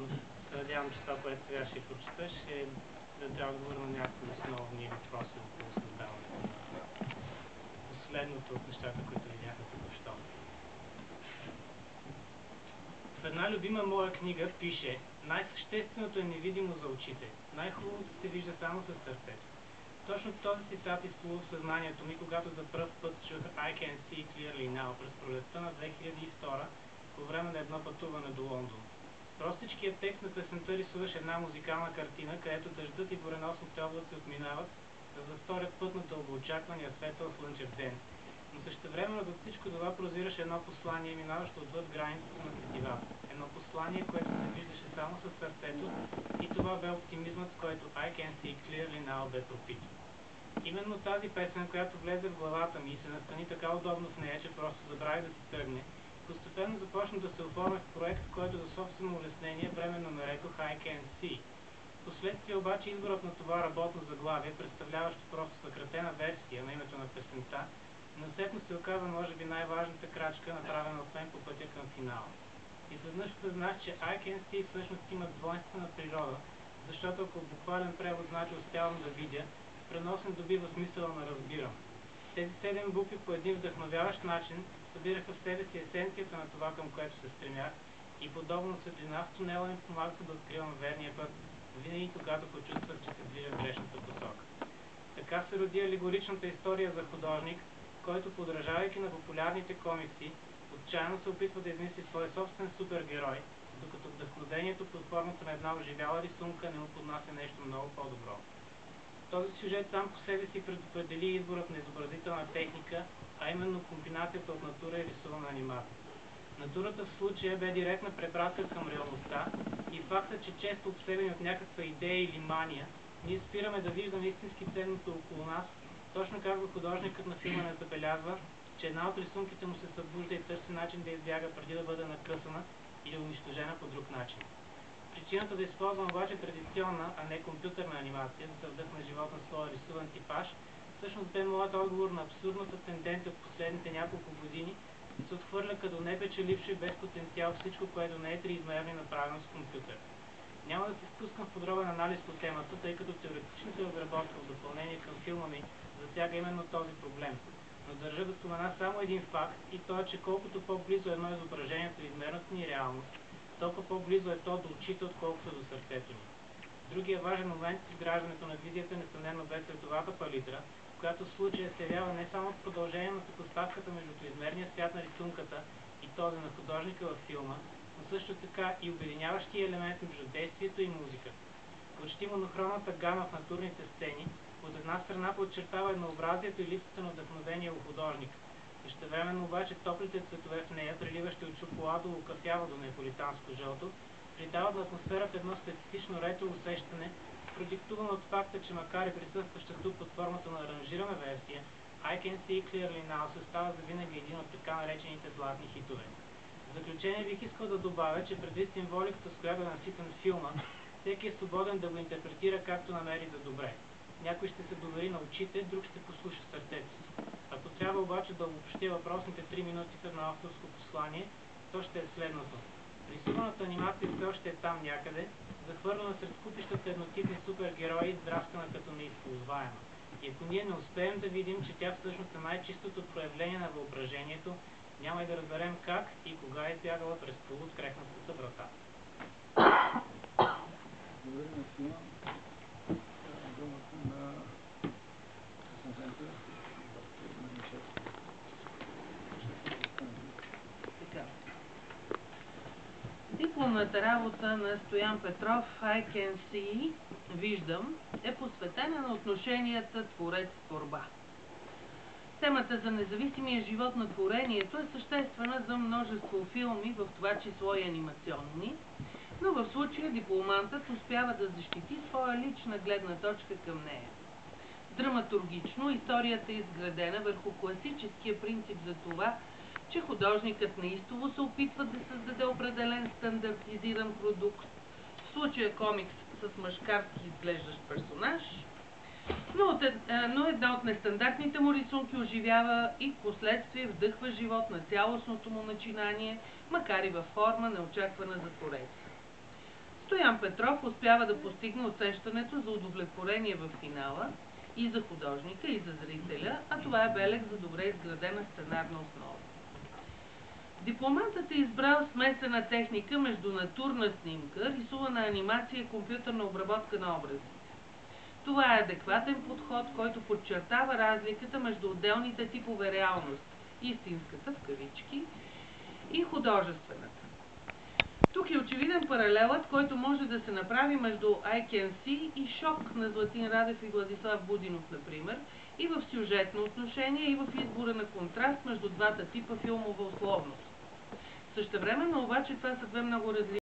Но се надявам, че това, което сега ще прочета, ще даде отговор на някои основни въпроси около създаването на последното от нещата, които видяхме току-що. В една любима моя книга пише: най-същественото е невидимо за очите, най-хубавото се вижда само със сърцето. Точно този цитат изплува в съзнанието ми, когато за пръв път чух I Can See Clearly Now през пролетта на 2002 по време на едно пътуване до Лондон. Простичкият текст на песента рисуваше една музикална картина, където дъждът и буреносните облаци отминават, за да вторят път на дългоочаквания светъл слънчев ден. Но същевременно зад всичко това прозираше едно послание, минаващо отвъд границата на сетивата. Едно послание, което се виждаше само със сърцето, и това бе оптимизмът, с който I Can See Clearly Now бе пропит. Именно тази песен, която влезе в главата ми и се настани така удобно в нея, че просто забравих да си тръгне, постепенно започна да се оформя в проект, който за собствено улеснение временно нарекох I Can See. Впоследствие обаче изборът на това работно заглавие, представляващо просто съкратена версия на името на песента, насетно се оказа може би най-важната крачка, направена от мен по пътя към финала. Изведнъж осъзнах, че I Can See всъщност има двойствена природа, защото ако буквален превод значи успявам да видя, в преносен добива смисъла на разбирам. Тези 7 букви по един вдъхновяващ начин събираха в себе си есенцията на това, към което се стремях, и подобно светлина в тунела ми помагаха да откривам верния път, винаги когато почувствах, че се движа в грешната посока. Така се роди алегоричната история за художник, който, подражавайки на популярните комикси, отчаяно се опитва да измисли свой собствен супергерой, докато вдъхновението под формата на една оживяла рисунка не му поднася нещо много по-добро. Този сюжет сам по себе си предопредели изборът на изобразителна техника, а именно комбинацията от натура и рисувана анимация. Натурата в случая бе директна препратка към реалността и факта, че често обсебени от някаква идея или мания, ние спираме да виждаме истински ценното около нас, точно както художникът на филма не забелязва, че една от рисунките му се събужда и търси начин да избяга преди да бъде накъсана или унищожена по друг начин. Причината да използвам обаче традиционна, а не компютърна анимация, за да вдъхна живот на своя рисуван типаж, всъщност бе моят отговор на абсурдната тенденция от последните няколко години да се отхвърля като непечелившо и без потенциал всичко, което не е триизмерно и направено с компютър. Няма да се впускам в подробен анализ по темата, тъй като теоретичната разработка в допълнение към филма ми засяга именно този проблем. Но държа да спомена само един факт, и то е, че колкото по-близо е едно изображение от триизмерната ни реалност, толкова по-близо е то до очите, отколкото до сърцето ни. Другия важен момент в изграждането на визията несъмнено бе световата палитра, която в случая се явява не само в продължение на съпоставката между триизмерния свят на рисунката и този на художника във филма, но също така и обединяващия елемент между действието и музиката. Почти монохромната гама в натурните сцени от една страна подчертава еднообразието и липсата на вдъхновение у художника. Същевременно обаче топлите цветове в нея, преливащи от шоколадово кафяво до неаполитанско жълто, придават на атмосферата едно специфично ретро усещане, продиктувано от факта, че макар и присъстваща тук под формата на аранжирана версия, I Can See Clearly Now се става завинаги един от така наречените златни хитове. В заключение бих искал да добавя, че предвид символиката, с която е наситен филма, всеки е свободен да го интерпретира както намери за добре. Някой ще се довери на очите, друг ще послуша сърцето си. Ако трябва обаче да обобщя въпросните 3 минути в едно авторско послание, то ще е следното. Рисуваната анимация все още е там някъде, захвърлена сред купищата еднотипни супергерои, издраскана като неизползваема. И ако ние не успеем да видим, че тя всъщност е най-чистото проявление на въображението, няма и да разберем как и кога е избягала през полуоткрехнатата врата. Благодаря на Сима. Думата на рецензента доктор Маринчев. Дипломната работа на Стоян Петров I Can See, виждам, е посветена на отношенията творец-творба. Темата за независимия живот на творението е съществена за множество филми, в това число и анимационни, но в случая дипломантът успява да защити своя лична гледна точка към нея. Драматургично историята е изградена върху класическия принцип за това, че художникът неистово се опитва да създаде определен стандартизиран продукт, в случая комикс с мъжкарски изглеждащ персонаж, но една от нестандартните му рисунки оживява и в последствие вдъхва живот на цялостното му начинание, макар и във форма неочаквана за твореца. Стоян Петров успява да постигне усещането за удовлетворение в финала и за художника, и за зрителя, а това е белег за добре изградена сценарна основа. Дипломантът е избрал смесена техника между натурна снимка, рисувана анимация и компютърна обработка на образите. Това е адекватен подход, който подчертава разликата между отделните типове реалност, истинската в кавички и художествената. Тук е очевиден паралелът, който може да се направи между I Can See и Шок на Златин Радев и Владислав Будинов, например, и в сюжетно отношение, и в избора на контраст между двата типа филмова условност. Същевременно обаче това са две много различни